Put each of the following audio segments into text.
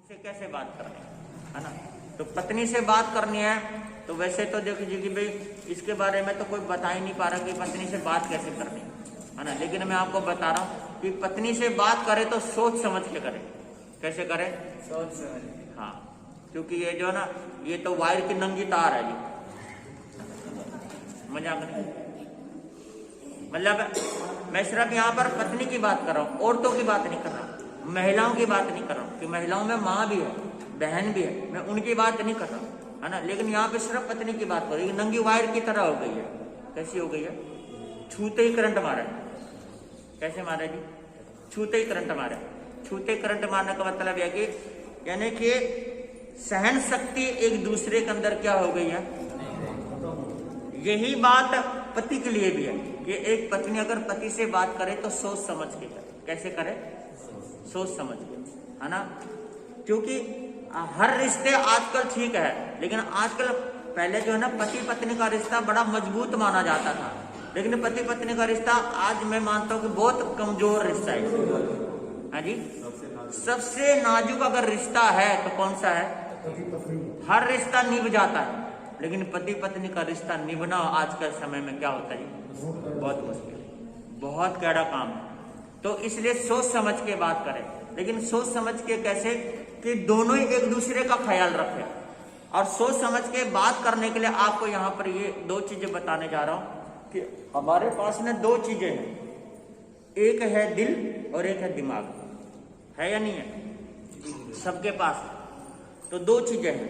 से कैसे बात करनी है ना। तो पत्नी से बात करनी है तो वैसे तो देखिए कि भाई इसके बारे में तो कोई बता ही नहीं पा रहा कि पत्नी से बात कैसे करनी है ना। लेकिन मैं आपको बता रहा हूँ कि पत्नी से बात करे तो सोच समझ के करे। कैसे करे? सोच समझ। हाँ, क्योंकि ये जो है ना, ये तो वायर की नंगी तार है जी। मजाक नहीं, मतलब मैं सिर्फ यहाँ पर पत्नी की बात कर रहा हूँ, औरतों की बात नहीं कर रहा हूँ, महिलाओं की बात नहीं कर रहा हूँ कि महिलाओं में माँ भी है, बहन भी है, मैं उनकी बात नहीं कर रहा हूँ, है ना। लेकिन यहाँ पे सिर्फ पत्नी की बात कर रही है। नंगी वायर की तरह हो गई है। कैसी हो गई है? छूते ही करंट मारा है। कैसे मारा जी? छूते ही करंट मारा है। छूते करंट मारने का मतलब है कि यानी कि सहन शक्ति एक दूसरे के अंदर क्या हो गई है। यही बात पति के लिए भी है कि एक पत्नी अगर पति से बात करे तो सोच समझ के करे। कैसे करे? सोच समझ के, है ना। क्योंकि हर रिश्ते आजकल ठीक है, लेकिन आजकल पहले जो है ना पति पत्नी का रिश्ता बड़ा मजबूत माना जाता था, लेकिन पति पत्नी का रिश्ता आज मैं मानता हूँ कि बहुत कमजोर रिश्ता है। हाँ जी, सबसे नाजुक अगर रिश्ता है तो कौन सा है? हर रिश्ता निभ जाता है, लेकिन पति पत्नी का रिश्ता निभना आज के समय में क्या होता है? बहुत मुश्किल, बहुत कड़ा काम है। तो इसलिए सोच समझ के बात करें, लेकिन सोच समझ के कैसे कि दोनों ही एक दूसरे का ख्याल रखें। और सोच समझ के बात करने के लिए आपको यहाँ पर ये दो चीजें बताने जा रहा हूं कि हमारे पास में दो चीजें हैं, एक है दिल और एक है दिमाग। है या नहीं है? सबके पास। तो दो चीजें हैं,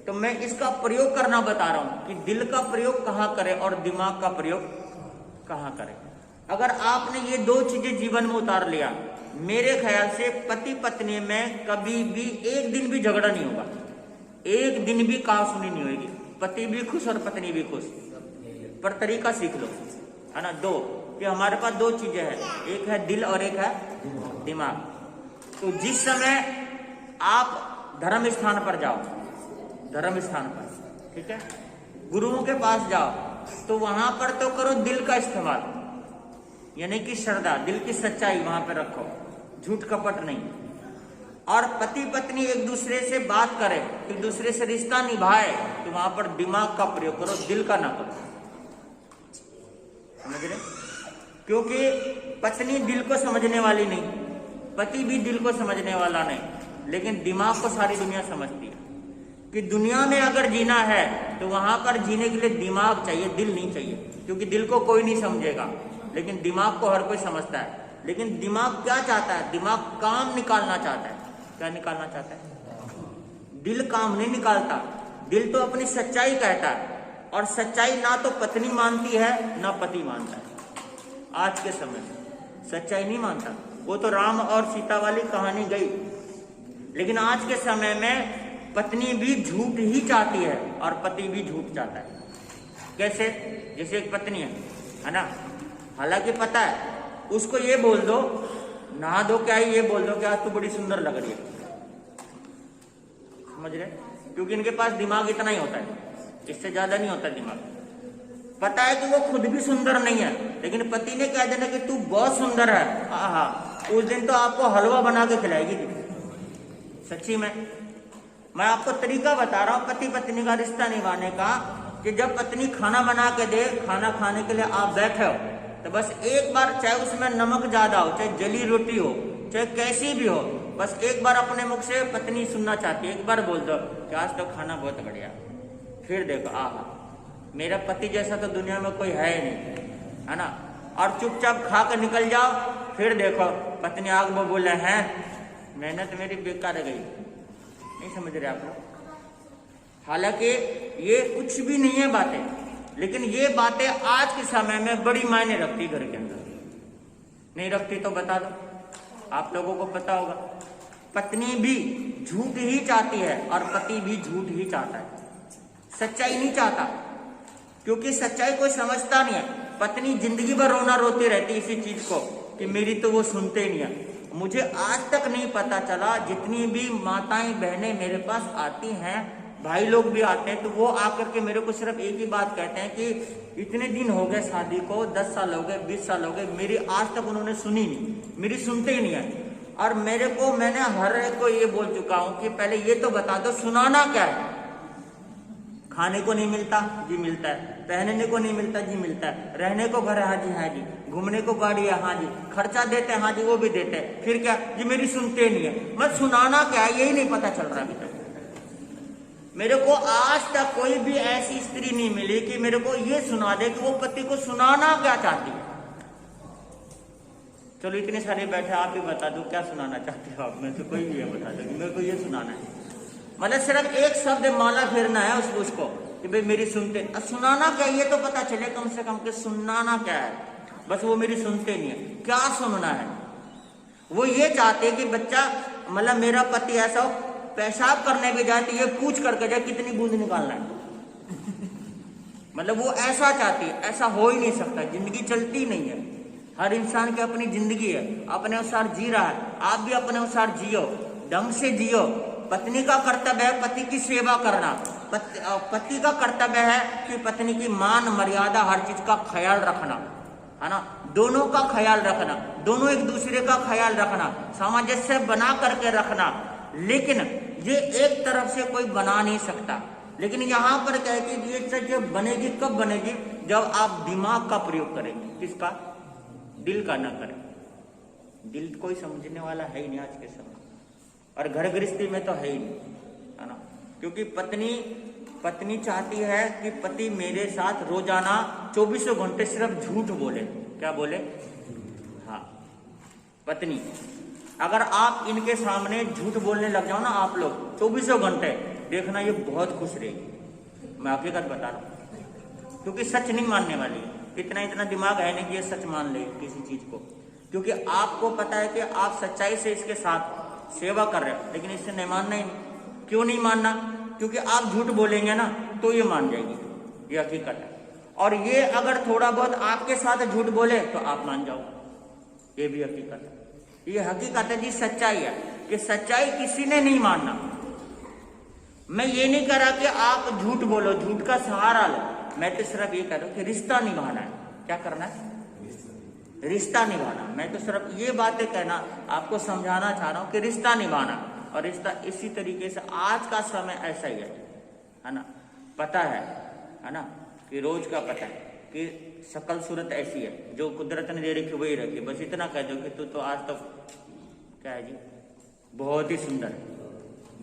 तो मैं इसका प्रयोग करना बता रहा हूं कि दिल का प्रयोग कहाँ करें और दिमाग का प्रयोग कहाँ करें। अगर आपने ये दो चीजें जीवन में उतार लिया, मेरे ख्याल से पति पत्नी में कभी भी एक दिन भी झगड़ा नहीं होगा, एक दिन भी कहा सुनी नहीं होगी, पति भी खुश और पत्नी भी खुश। पर तरीका सीख लो, है ना। दो कि हमारे पास दो चीजें हैं, एक है दिल और एक है दिमाग। तो जिस समय आप धर्म स्थान पर जाओ, धर्म स्थान पर, ठीक है, गुरुओं के पास जाओ, तो वहां पर तो करो दिल का इस्तेमाल, यानी कि श्रद्धा, दिल की सच्चाई वहां पर रखो, झूठ कपट नहीं। और पति पत्नी एक दूसरे से बात करे, एक दूसरे से रिश्ता निभाए, तो वहां पर दिमाग का प्रयोग करो, दिल का ना करो। समझ रहे? क्योंकि पत्नी दिल को समझने वाली नहीं, पति भी दिल को समझने वाला नहीं, लेकिन दिमाग को सारी दुनिया समझती है। कि दुनिया में अगर जीना है तो वहां पर जीने के लिए दिमाग चाहिए, दिल नहीं चाहिए। क्योंकि दिल को कोई नहीं समझेगा, लेकिन दिमाग को हर कोई समझता है। लेकिन दिमाग क्या चाहता है? दिमाग काम निकालना चाहता है। क्या निकालना चाहता है? दिल काम नहीं निकालता, दिल तो अपनी सच्चाई कहता है, और सच्चाई ना तो पत्नी मानती है ना पति मानता है। आज के समय में सच्चाई नहीं मानता। वो तो राम और सीता वाली कहानी गई, लेकिन आज के समय में पत्नी भी झूठ ही चाहती है और पति भी झूठ चाहता है। कैसे? जैसे एक पत्नी है ना, हालांकि पता है उसको ये बोल दो नहा दो, क्या ये बोल दो कि आज तू बड़ी सुंदर लग रही है। समझ रहे? क्योंकि इनके पास दिमाग इतना ही होता है, इससे ज्यादा नहीं होता दिमाग। पता है कि वो खुद भी सुंदर नहीं है, लेकिन पति ने कह देना कि तू बहुत सुंदर है, आहा, उस दिन तो आपको हलवा बना के खिलाएगी। सच्ची में मैं आपको तरीका बता रहा हूँ पति पत्नी का रिश्ता निभाने का, कि जब पत्नी खाना बना के दे, खाना खाने के लिए आप बैठे हो, तो बस एक बार, चाहे उसमें नमक ज्यादा हो, चाहे जली रोटी हो, चाहे कैसी भी हो, बस एक बार अपने मुख से पत्नी सुनना चाहती है, एक बार बोल दो कि आज तो खाना बहुत बढ़िया। फिर देखो, आहा, मेरा पति जैसा तो दुनिया में कोई है ही नहीं, है ना। और चुपचाप खा कर निकल जाओ, फिर देखो पत्नी आग में बोले हैं मेहनत मेरी बेकार गई। नहीं समझ रहे आप लोग? हालांकि ये कुछ भी नहीं है बातें, लेकिन ये बातें आज के समय में बड़ी मायने रखती घर के अंदर। नहीं रखती तो बता दो, आप लोगों को पता होगा। पत्नी भी झूठ ही चाहती है और पति भी झूठ ही चाहता है, सच्चाई नहीं चाहता। क्योंकि सच्चाई कोई समझता नहीं है। पत्नी जिंदगी भर रोना रोती रहती है इसी चीज को कि मेरी तो वो सुनते ही नहीं है। मुझे आज तक नहीं पता चला, जितनी भी माताएं बहनें मेरे पास आती हैं, भाई लोग भी आते हैं, तो वो आकर के मेरे को सिर्फ एक ही बात कहते हैं कि इतने दिन हो गए शादी को, 10 साल हो गए, 20 साल हो गए, मेरी आज तक उन्होंने सुनी नहीं, मेरी सुनते ही नहीं है। और मैंने हर एक को ये बोल चुका हूं कि पहले ये तो बता दो सुनाना क्या है। खाने को नहीं मिलता जी, मिलता है। पहनने को नहीं मिलता जी, मिलता है। रहने को घर है हाँ जी, हाँ जी। घूमने को गाड़ी है हाँ जी। खर्चा देते हैं हाँ जी, वो भी देते हैं। फिर क्या जी, मेरी सुनते नहीं है। मैं सुनाना क्या है यही नहीं पता चल रहा अभी तक। मेरे को आज तक कोई भी ऐसी स्त्री नहीं मिली कि मेरे को ये सुना दे कि वो पति को सुनाना क्या चाहती है। चलो इतने सारे बैठे, आप ही बता दो क्या सुनाना चाहते हो आप में से कोई भी है बता दो कि मेरे को ये सुनाना है। मतलब सिर्फ एक शब्द माला फेरना है उसको कि भाई मेरी सुनते। सुनाना क्या ये तो पता चले कम से कम कि सुनाना क्या है। बस वो मेरी सुनते नहीं है। क्या सुनना है? वो ये चाहते कि बच्चा मतलब मेरा पति ऐसा हो, पेशाब करने भी जाए तो ये पूछ करके जाए कितनी बूंद निकालना है। मतलब वो ऐसा चाहती है। ऐसा हो ही नहीं सकता, जिंदगी चलती नहीं है। हर इंसान की अपनी जिंदगी है, अपने अनुसार जी रहा है। आप भी अपने अनुसार जियो, ढंग से जियो। पत्नी का कर्तव्य है पति की सेवा करना। पति का कर्तव्य है कि पत्नी की मान मर्यादा हर चीज का ख्याल रखना, है ना। दोनों का ख्याल रखना, दोनों एक दूसरे का ख्याल रखना, सामंजस्य बना करके रखना। लेकिन ये एक तरफ से कोई बना नहीं सकता। लेकिन यहाँ पर क्या है कि ये चीज बनेगी कब बनेगी? जब आप दिमाग का प्रयोग करेंगे। किसका? दिल का ना करें। दिल कोई समझने वाला है ही नहीं आज के समय, और घर गृहस्थी में तो है ही नहीं, है ना। क्योंकि पत्नी चाहती है कि पति मेरे साथ रोजाना 24 घंटे सिर्फ झूठ बोले। क्या बोले? हाँ, पत्नी। अगर आप इनके सामने झूठ बोलने लग जाओ ना आप लोग 24 घंटे, देखना ये बहुत खुश रहेगी। मैं हकीकत बता रहा हूं, क्योंकि सच नहीं मानने वाली है। इतना दिमाग है नहीं कि ये सच मान ले किसी चीज को। क्योंकि आपको पता है कि आप सच्चाई से इसके साथ सेवा कर रहे हो, लेकिन इससे नहीं मानना ही नहीं। क्यों नहीं मानना? क्योंकि आप झूठ बोलेंगे ना तो ये मान जाएगी। ये हकीकत है। और ये अगर थोड़ा बहुत आपके साथ झूठ बोले तो आप मान जाओ। ये भी हकीकत है। ये हकीकत है जी, सच्चाई है कि सच्चाई किसी ने नहीं मानना। मैं ये नहीं कह रहा कि आप झूठ बोलो, झूठ का सहारा लो। मैं तो सिर्फ ये कह रहा हूं कि रिश्ता निभाना है। क्या करना है? रिश्ता निभाना। मैं तो सिर्फ ये बातें कहना, आपको समझाना चाह रहा हूं कि रिश्ता निभाना। और रिश्ता इसी तरीके से आज का समय ऐसा ही है ना। पता है ना, कि रोज का पता है कि शकल सूरत ऐसी है, जो कुदरत ने दे रखी वही रखी। बस इतना कह दो कि तू तो आज तक क्या है जी, बहुत ही सुंदर है,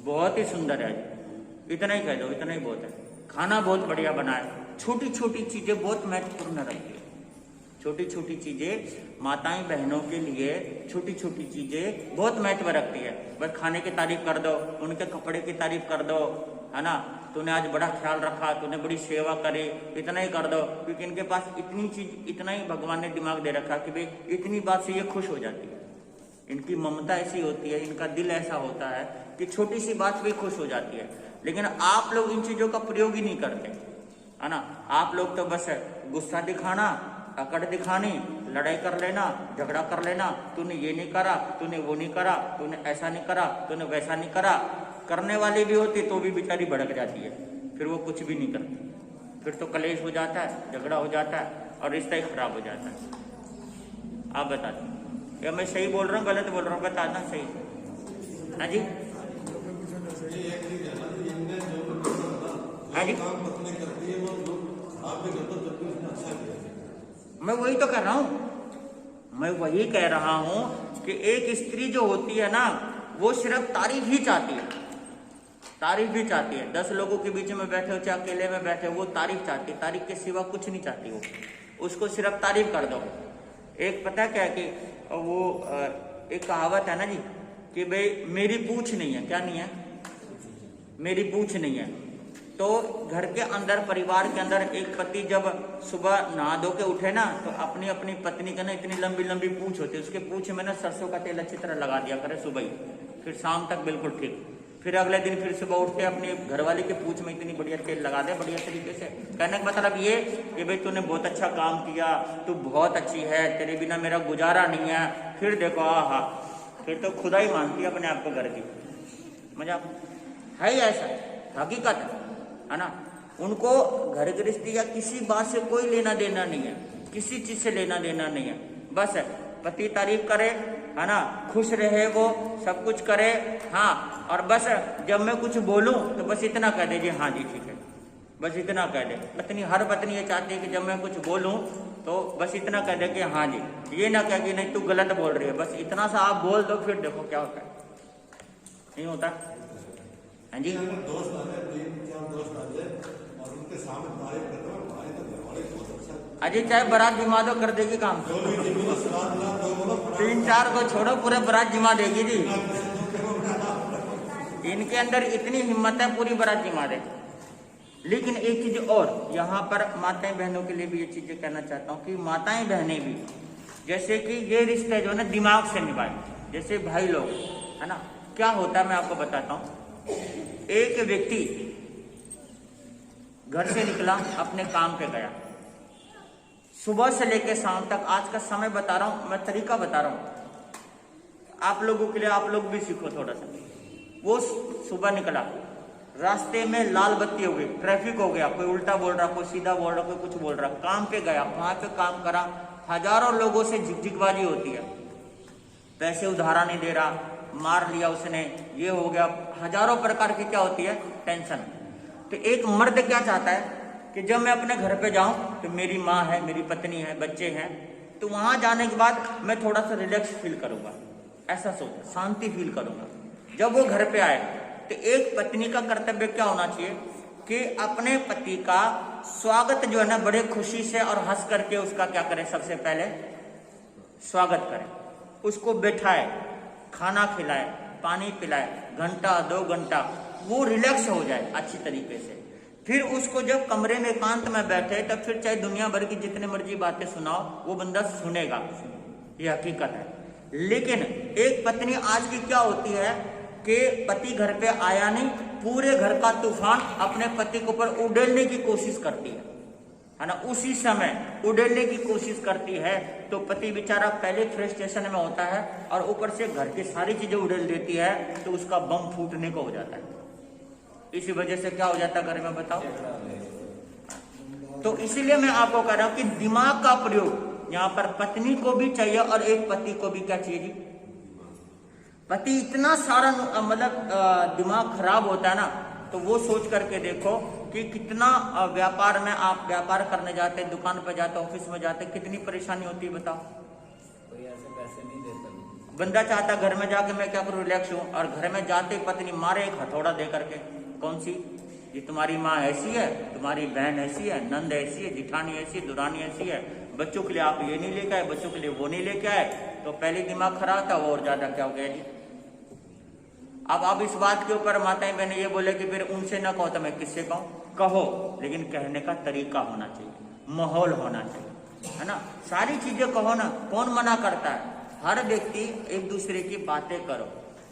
बहुत ही सुंदर है। इतना ही कह दो, इतना ही बहुत है। खाना बहुत बढ़िया बना है। छोटी छोटी चीजें बहुत महत्वपूर्ण रखती है। छोटी छोटी चीजें माताएं बहनों के लिए छोटी छोटी चीजें बहुत महत्व रखती है। बस खाने की तारीफ कर दो, उनके कपड़े की तारीफ कर दो, है ना। तूने आज बड़ा ख्याल रखा, तूने बड़ी सेवा करी, इतना ही कर दो। क्योंकि इनके पास इतनी चीज, इतना ही भगवान ने दिमाग दे रखा कि भाई इतनी बात से ये खुश हो जाती है। इनकी ममता ऐसी होती है, इनका दिल ऐसा होता है कि छोटी सी बात भी खुश हो जाती है। लेकिन आप लोग इन चीजों का प्रयोग ही नहीं करते, है ना। आप लोग तो बस गुस्सा दिखाना, अकड़ दिखानी, लड़ाई कर लेना, झगड़ा कर लेना। तूने ये नहीं करा, तूने वो नहीं करा, तूने ऐसा नहीं करा, तूने वैसा नहीं करा। करने वाली भी होती तो भी बेचारी भड़क जाती है, फिर वो कुछ भी नहीं करती। फिर तो कलेश हो जाता है, झगड़ा हो जाता है और रिश्ता ही खराब हो जाता है। आप बता दो, या मैं सही बोल रहा हूँ गलत बोल रहा हूँ? बताना सही। हाँ जी, हाँ जी। मैं वही तो कह रहा हूं, मैं वही कह रहा हूं कि एक स्त्री जो होती है ना, वो सिर्फ तारीफ ही चाहती है। तारीफ भी चाहती है। 10 लोगों के बीच में बैठे हो चाहे अकेले में बैठे हो, वो तारीफ चाहती है। तारीफ के सिवा कुछ नहीं चाहती वो, उसको सिर्फ तारीफ कर दो। एक पता क्या कि वो एक कहावत है ना जी कि भाई मेरी पूछ नहीं है। क्या नहीं है? मेरी पूछ नहीं है। तो घर के अंदर, परिवार के अंदर एक पति जब सुबह नहा धो के उठे ना, तो अपनी अपनी पत्नी का ना इतनी लंबी लंबी पूछ होती है, उसके पूछ में ना सरसों का तेल अच्छी तरह लगा दिया करे सुबह ही, फिर शाम तक बिल्कुल ठीक। फिर अगले दिन फिर सुबह उठ के अपनी घरवाली के पूछ में इतनी बढ़िया तेल लगा दे, बढ़िया तरीके से। कहने का मतलब ये कि भाई तूने बहुत अच्छा काम किया, तू बहुत अच्छी है, तेरे बिना मेरा गुजारा नहीं है। फिर देखो आहा, फिर तो खुदा ही मानती है अपने आप को घर की। मजा है, ऐसा हकीकत है ना। उनको घर गृहस्थी या किसी बात से कोई लेना देना नहीं है, किसी चीज से लेना देना नहीं है। बस पति तारीफ करे, है ना, खुश रहे वो, सब कुछ करे, हाँ, और बस जब मैं कुछ बोलूं तो बस इतना कह दे जी हाँ जी ठीक है, बस इतना कह दे। पत्नी, हर पत्नी ये चाहती है कि जब मैं कुछ बोलूं तो बस इतना कह दे कि हाँ जी, ये ना कह कि नहीं तू गलत बोल रही है, बस इतना सा आप बोल दो, फिर देखो क्या होता है। नहीं होता? हाँ जी, दोस्त आ जाए, 3-4 दोस्त आ जाए और उनके सामने तारीफ करते हो, भाई तो घर वाले बहुत अच्छा, अजय चाहे बारात जिमा दो, कर देगी काम। 3-4 को छोड़ो, पूरे बारात जिमा देगी जी। इनके अंदर इतनी हिम्मत है, पूरी बारात जिमा दे। लेकिन एक चीज और यहाँ पर माताएं बहनों के लिए भी ये चीजें कहना चाहता हूँ कि माताएं बहनें भी, जैसे कि ये रिश्ते जो है ना दिमाग से निभाए, जैसे भाई लोग, है ना, क्या होता है मैं आपको बताता हूँ। एक व्यक्ति घर से निकला, अपने काम पे गया, सुबह से लेकर शाम तक, आज का समय बता रहा हूं मैं, तरीका बता रहा हूं आप लोगों के लिए, आप लोग भी सीखो थोड़ा सा। वो सुबह निकला, रास्ते में लाल बत्ती हो गई, ट्रैफिक हो गया, कोई उल्टा बोल रहा, कोई सीधा बोल रहा, कोई कुछ बोल रहा, काम पे गया, वहां पे काम करा, हजारों लोगों से झिकझिकबाजी होती है, पैसे उधारा नहीं दे रहा, मार लिया उसने, ये हो गया, हजारों प्रकार की क्या होती है टेंशन। तो एक मर्द क्या चाहता है कि जब मैं अपने घर पे जाऊं तो मेरी माँ है, मेरी पत्नी है, बच्चे हैं, तो वहां जाने के बाद मैं थोड़ा सा रिलैक्स फील करूंगा, ऐसा सोच, शांति फील करूंगा। जब वो घर पे आए तो एक पत्नी का कर्तव्य क्या होना चाहिए कि अपने पति का स्वागत जो है ना बड़े खुशी से और हंस करके उसका क्या करे, सबसे पहले स्वागत करे, उसको बैठाए, खाना खिलाए, पानी पिलाए, घंटा 2 घंटा वो रिलैक्स हो जाए अच्छी तरीके से। फिर उसको जब कमरे में एकांत में बैठे, तब फिर चाहे दुनिया भर की जितने मर्जी बातें सुनाओ, वो बंदा सुनेगा, ये हकीकत है। लेकिन एक पत्नी आज की क्या होती है कि पति घर पे आया नहीं, पूरे घर का तूफान अपने पति के ऊपर उड़ेलने की कोशिश करती है ना, उसी समय उड़ेलने की कोशिश करती है, तो पति बेचारा पहले फ्रस्ट्रेशन में होता है और ऊपर से घर की सारी चीजें उड़ेल देती है, तो उसका बम फूटने को हो जाता है। इसी वजह से क्या हो जाता है घर में, बताओ। तो इसीलिए मैं आपको कह रहा हूं कि दिमाग का प्रयोग यहाँ पर पत्नी को भी चाहिए और एक पति को भी क्या चाहिए जी। पति इतना सारा मतलब दिमाग खराब होता है ना, तो वो सोच करके देखो कि कितना व्यापार में आप व्यापार करने जाते, दुकान पर जाते, ऑफिस में जाते, कितनी परेशानी होती है, बताओ। कोई ऐसे पैसे नहीं देता, बंदा चाहता घर में जाके मैं क्या करूं, रिलैक्स हूं, और घर में जाते पत्नी मारे एक हथौड़ा दे करके, कौन सी, ये तुम्हारी माँ ऐसी है, तुम्हारी बहन ऐसी है, नंद ऐसी है, जिठानी ऐसी है, दुरानी ऐसी है, बच्चों के लिए आप ये नहीं लेके आए, बच्चों के लिए वो नहीं लेके आए, तो पहले दिमाग खराब था, वो और ज्यादा क्या हो गया जी। अब इस बात के ऊपर माताएं बहनें ये बोले कि फिर उनसे ना कहो तो मैं किससे कहूं, कहो, लेकिन कहने का तरीका होना चाहिए, माहौल होना चाहिए, है ना, सारी चीजें कहो ना, कौन मना करता है, हर व्यक्ति एक दूसरे की बातें करो,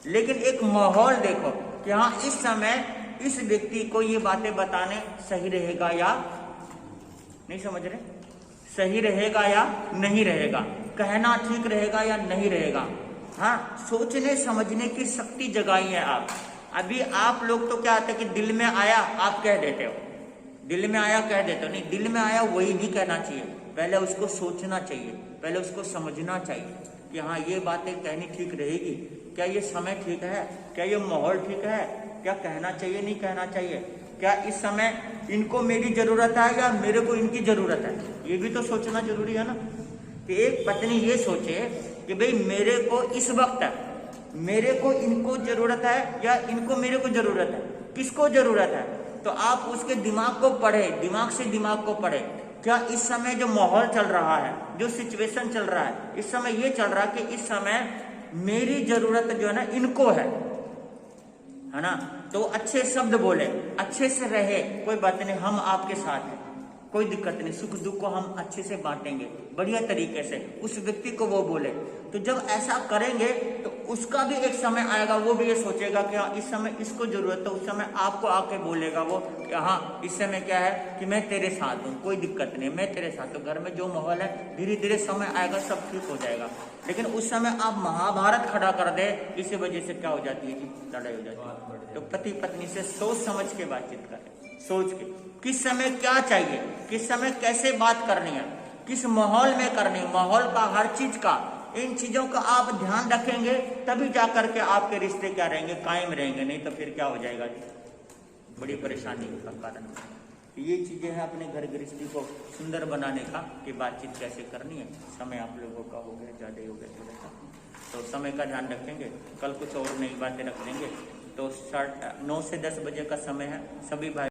लेकिन एक माहौल देखो कि हाँ इस समय इस व्यक्ति को ये बातें बताने सही रहेगा या नहीं, समझ रहे, सही रहेगा या नहीं रहेगा, कहना ठीक रहेगा या नहीं रहेगा। हाँ, सोचने समझने की शक्ति जगाई है आप। अभी आप लोग तो क्या आते कि दिल में आया आप कह देते हो, दिल में आया कह देते हो, नहीं, दिल में आया वही नहीं कहना चाहिए, पहले उसको सोचना चाहिए, पहले उसको समझना चाहिए कि हाँ ये बातें कहनी ठीक रहेगी, क्या ये समय ठीक है, क्या ये माहौल ठीक है, क्या कहना चाहिए नहीं कहना चाहिए, क्या इस समय इनको मेरी जरूरत है या मेरे को इनकी जरूरत है, ये भी तो सोचना जरूरी है ना। कि एक पत्नी ये सोचे कि भाई मेरे को इस वक्त मेरे को इनको जरूरत है या इनको मेरे को जरूरत है, किसको जरूरत है, तो आप उसके दिमाग को पढ़े, दिमाग से दिमाग को पढ़े, क्या इस समय जो माहौल चल रहा है, जो सिचुएशन चल रहा है, इस समय ये चल रहा है कि इस समय मेरी जरूरत जो है ना इनको है ना, तो अच्छे शब्द बोले, अच्छे से रहे, कोई बात नहीं, हम आपके साथ हैं, कोई दिक्कत नहीं, सुख दुख को हम अच्छे से बांटेंगे, बढ़िया तरीके से उस व्यक्ति को वो बोले। तो जब ऐसा करेंगे तो उसका भी एक समय आएगा, वो भी ये सोचेगा कि हाँ इस समय इसको जरूरत है, उस समय आपको आके बोलेगा वो कि हाँ इस समय क्या है कि मैं तेरे साथ हूँ, कोई दिक्कत नहीं, मैं तेरे साथ हूँ। घर में जो माहौल है धीरे धीरे समय आएगा, सब ठीक हो जाएगा। लेकिन उस समय आप महाभारत खड़ा कर दे, इसी वजह से क्या हो जाती है जी, लड़ाई हो जाती है। तो पति पत्नी से सोच समझ के बातचीत करें, सोच के किस समय क्या चाहिए, किस समय कैसे बात करनी है, किस माहौल में करनी है, माहौल का हर चीज का इन चीजों का आप ध्यान रखेंगे तभी जा करके आपके रिश्ते क्या रहेंगे, कायम रहेंगे, नहीं तो फिर क्या हो जाएगा जी, बड़ी परेशानी का कारण। ये चीजें हैं अपने घर गृहस्थी को सुंदर बनाने का, कि बातचीत कैसे करनी है। समय आप लोगों का हो गया, ज्यादा हो गया थोड़ा सा, तो समय का ध्यान रखेंगे। कल कुछ और नई बातें रख देंगे। तो 9 से 10 बजे का समय है। सभी भाई